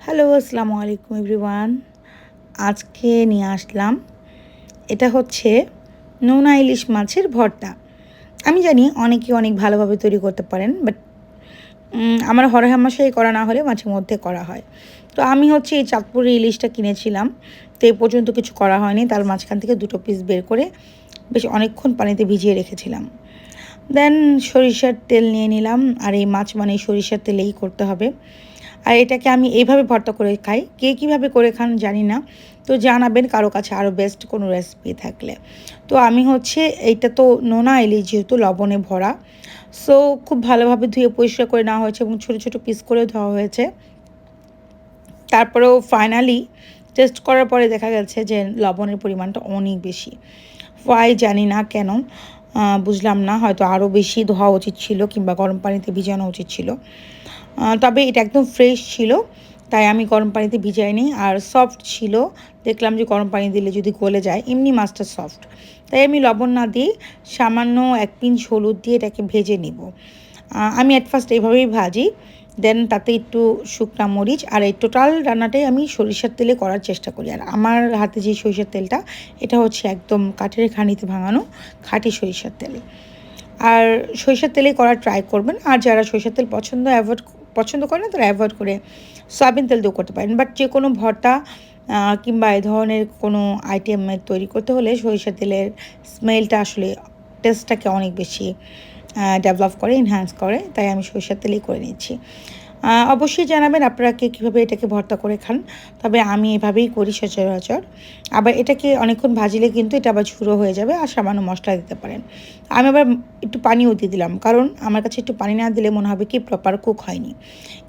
Hello, আসসালামু আলাইকুম everyone. আজকে নিয়ে আসলাম, এটা হচ্ছে নোনা ইলিশ মাছের ভর্তা। আমি জানি অনেকেই অনেক ভালোভাবে তৈরি করতে পারেন, বাট আমার হরহামেশাই করা না হলে মাঝে মধ্যে করা হয়। তো আমি হচ্ছে এই চাঁদপুরের ইলিশটা কিনেছিলাম, তো এই পর্যন্ত কিছু করা হয়নি। তার মাঝখান থেকে দুটো পিস বের করে বেশ অনেকক্ষণ পানিতে ভিজিয়ে রেখেছিলাম। দেন সরিষার তেল নিয়ে নিলাম, আর এই মাছ মানে সরিষার তেলেই করতে হবে। আর এটাকে আমি এইভাবে ভর্তা করে খাই, কে কীভাবে করে খান জানি না, তো জানাবেন কারো কাছে আরও বেস্ট কোনো রেসিপি থাকলে। তো আমি হচ্ছে এইটা তো নোনা ইলিশ যেহেতু লবণে ভরা, সো খুব ভালোভাবে ধুয়ে পরিষ্কার করে নেওয়া হয়েছে এবং ছোটো ছোটো পিস করে ধোয়া হয়েছে। তারপরেও ফাইনালি টেস্ট করার পরে দেখা গেছে যে লবণের পরিমাণটা অনেক বেশি। ওয়াই জানি না কেন, বুঝলাম না, হয়তো আরও বেশি ধোয়া উচিত ছিল কিংবা গরম পানিতে ভিজানো উচিত ছিল। তবে এটা একদম ফ্রেশ ছিল, তাই আমি গরম পানিতে ভিজাইনি। আর সফট ছিল, দেখলাম যে গরম পানি দিলে যদি গলে যায়, এমনি মাছটা সফট, তাই আমি লবণ না দিয়ে সামান্য এক পিঞ্চ হলুদ দিয়ে এটাকে ভেজে নিব। আমি অ্যাট ফার্স্ট এইভাবেই ভাজি, দেন তাতে একটু শুকনা মরিচ, আর এই টোটাল রান্নাটাই আমি সরিষার তেলে করার চেষ্টা করি। আর আমার হাতে যে সরিষার তেলটা, এটা হচ্ছে একদম কাঠের ঘানিতে ভাঙানো খাঁটি সরিষার তেলে। আর সরিষার তেলেই করার ট্রাই করবেন। আর যারা সরিষার তেল পছন্দ করেন না, তারা অ্যাভয়েড করে সয়াবিন তেল দিয়েও করতে পারেন। বাট যে কোনো ভর্তা কিংবা এই ধরনের কোনো আইটেমের তৈরি করতে হলে সরিষার তেলের স্মেলটা আসলে টেস্টটাকে অনেক বেশি ডেভেলপ করে, এনহ্যান্স করে, তাই আমি সরিষার তেলেই করে নিচ্ছি। অবশ্যই জানাবেন আপনারা কে কীভাবে এটাকে ভর্তা করে খান, তবে আমি এভাবেই করি সচরাচর। আবার এটাকে অনেকক্ষণ ভাজলে কিন্তু এটা আবার ঝুড়ো হয়ে যাবে, আর সামান্য মশলা দিতে পারেন। আমি আবার একটু পানিও দিয়ে দিলাম, কারণ আমার কাছে একটু পানি না দিলে মনে হবে কি প্রপার কুক হয়নি।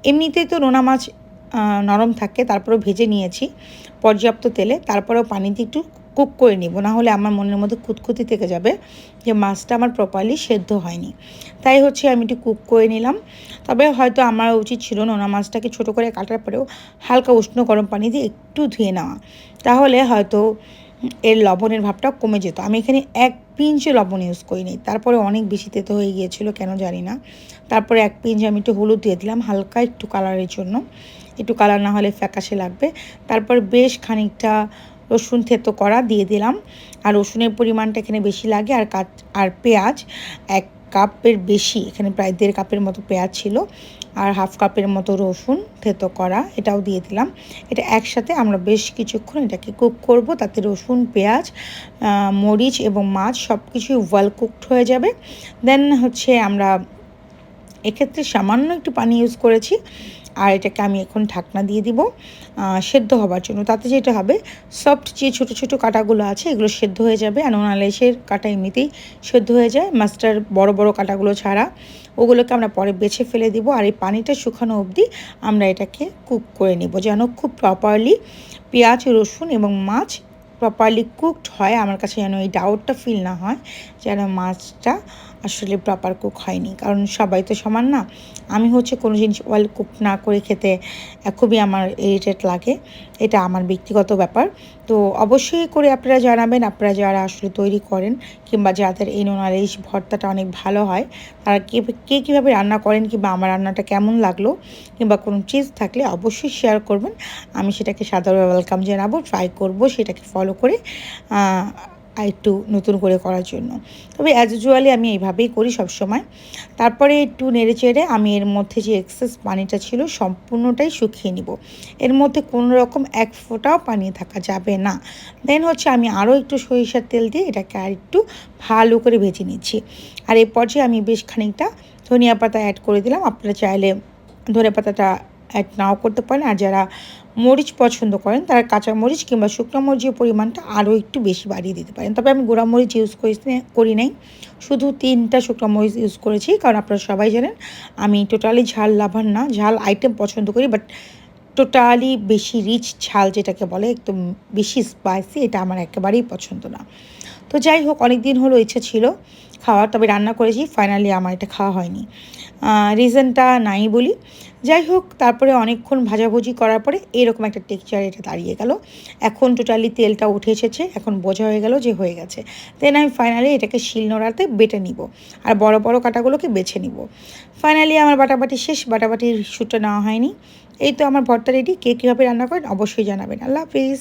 এমনিতেই তো নোনা মাছ নরম থাকে, তারপরেও ভেজে নিয়েছি পর্যাপ্ত তেলে, তারপরেও পানি দিয়ে একটু কুক করে নিব, না হলে আমার মনের মধ্যে খুঁতখুঁতি থেকে যাবে যে মাছটা আমার প্রপারলি সেদ্ধ হয়নি। তাই হচ্ছে আমি একটু কুক করে নিলাম। তবে হয়তো আমার উচিত ছিল নোনা মাছটাকে ছোটো করে কাটার পরেও হালকা উষ্ণ গরম পানি দিয়ে একটু ধুয়ে নেওয়া, তাহলে হয়তো এর লবণের ভাবটা কমে যেত। আমি এখানে এক পিঞ্চও লবণ ইউজ করিনি, তারপরে অনেক বেশি তেতো হয়ে গিয়েছিল কেন জানি না। তারপরে এক পিঞ্চ আমি একটু হলুদ দিয়ে দিলাম হালকা একটু কালারের জন্য, একটু কালার না হলে ফ্যাকাশে লাগবে। তারপর বেশ খানিকটা রসুন থেতো করা দিয়ে দিলাম, আর রসুনের পরিমাণটা এখানে বেশি লাগে। আর পেঁয়াজ 1 কাপের বেশি, এখানে প্রায় 1.5 কাপের মতো পেঁয়াজ ছিল, আর হাফ কাপের মতো রসুন থেতো করা, এটাও দিয়ে দিলাম। এটা একসাথে আমরা বেশ কিছুক্ষণ এটাকে কুক করব, তাতে রসুন, পেঁয়াজ, মরিচ এবং মাছ সব কিছুই ওয়েল কুকড হয়ে যাবে। দেন হচ্ছে আমরা এক্ষেত্রে সামান্য একটু পানি ইউজ করেছি, আর এটাকে আমি এখন ঢাকনা দিয়ে দিব সেদ্ধ হবার জন্য। তাতে যেটা হবে, সফট যে ছোটো ছোটো কাঁটাগুলো আছে এগুলো সেদ্ধ হয়ে যাবে। আর নোনা ইলিশের কাঁটা এমনিতেই সেদ্ধ হয়ে যায়, মাছটার বড় বড় কাঁটাগুলো ছাড়া, ওগুলোকে আমরা পরে বেছে ফেলে দিব। আর এই পানিটা শুকানো অবধি আমরা এটাকে কুক করে নিব, যেন খুব প্রপারলি পেঁয়াজ, রসুন এবং মাছ প্রপারলি কুকড হয়। আমার কাছে যেন এই ডাউটটা ফিল না হয় যেন মাছটা আসলে প্রপার কুক হয়নি, কারণ সবাই তো সমান না। আমি হচ্ছে কোনো জিনিস ওয়েল কুক না করে খেতে খুবই আমার ইরিটেট লাগে, এটা আমার ব্যক্তিগত ব্যাপার। তো অবশ্যই করে আপনারা জানাবেন, আপনারা যারা আসলে তৈরি করেন কিংবা যাদের এই নোনা ইলিশ ভর্তাটা অনেক ভালো হয়, তারা কে কীভাবে রান্না করেন, কিংবা আমার রান্নাটা কেমন লাগলো, কিংবা কোনো চিজ থাকলে অবশ্যই শেয়ার করবেন। আমি সেটাকে সাদরে ওয়েলকাম জানাবো, ট্রাই করব সেটাকে ফলো করে একটু নতুন করে করার জন্য। তবে অ্যাজ ইউজুয়ালি আমি এইভাবেই করি সবসময়। তারপরে একটু নেড়ে চেড়ে আমি এর মধ্যে যে এক্সেস পানিটা ছিল সম্পূর্ণটাই শুকিয়ে নিব, এর মধ্যে কোনো রকম এক ফোঁটাও পানি থাকা যাবে না। দেন হচ্ছে আমি আরও একটু সরিষার তেল দিয়ে এটাকে আর একটু ভালো করে ভেজে নিচ্ছি। আর এই পর্যায়ে আমি বেশ খানিকটা ধনিয়া পাতা অ্যাড করে দিলাম। আপনারা চাইলে ধনিয়া পাতাটা অ্যাড নাও করতে পারেন, আর যারা মরিচ পছন্দ করেন তারা কাঁচা মরিচ কিংবা শুকনো মরিচের পরিমাণটা আরও একটু বেশি বাড়িয়ে দিতে পারেন। তবে আমি গুঁড়া মরিচ ইউজ করি নাই, শুধু 3টা শুকনো মরিচ ইউজ করেছি, কারণ আপনারা সবাই জানেন আমি টোটালি ঝাল লাভার না। ঝাল আইটেম পছন্দ করি, বাট টোটালি বেশি রিচ ঝাল যেটাকে বলে একদম বেশি স্পাইসি, এটা আমার একেবারেই পছন্দ না। তো যাই হোক, অনেক দিন হলো ইচ্ছা ছিল খাওয়ার, তবে রান্না করেছি, ফাইনালি আমার এটা খাওয়া হয়নি। রিজনটা নাই বলি। যাই হোক, তারপরে অনেকক্ষণ ভাজাভুজি করার পরে এরকম একটা টেক্সচার এটা দাঁড়িয়ে গেল। এখন টোটালি তেলটা উঠে এসেছে, এখন বোঝা হয়ে গেল যে হয়ে গেছে। দেন আমি ফাইনালি এটাকে শিলনোড়াতে বেটে নিব, আর বড় বড় কাঁটাগুলোকে বেছে নিব। ফাইনালি আমার বাটাবাটি শেষ, বাটাবাটির শ্যুটটা নেওয়া হয়নি। এই তো আমার ভর্তা রেডি। কে কীভাবে রান্না করেন অবশ্যই জানাবেন। আল্লাহ হাফিজ।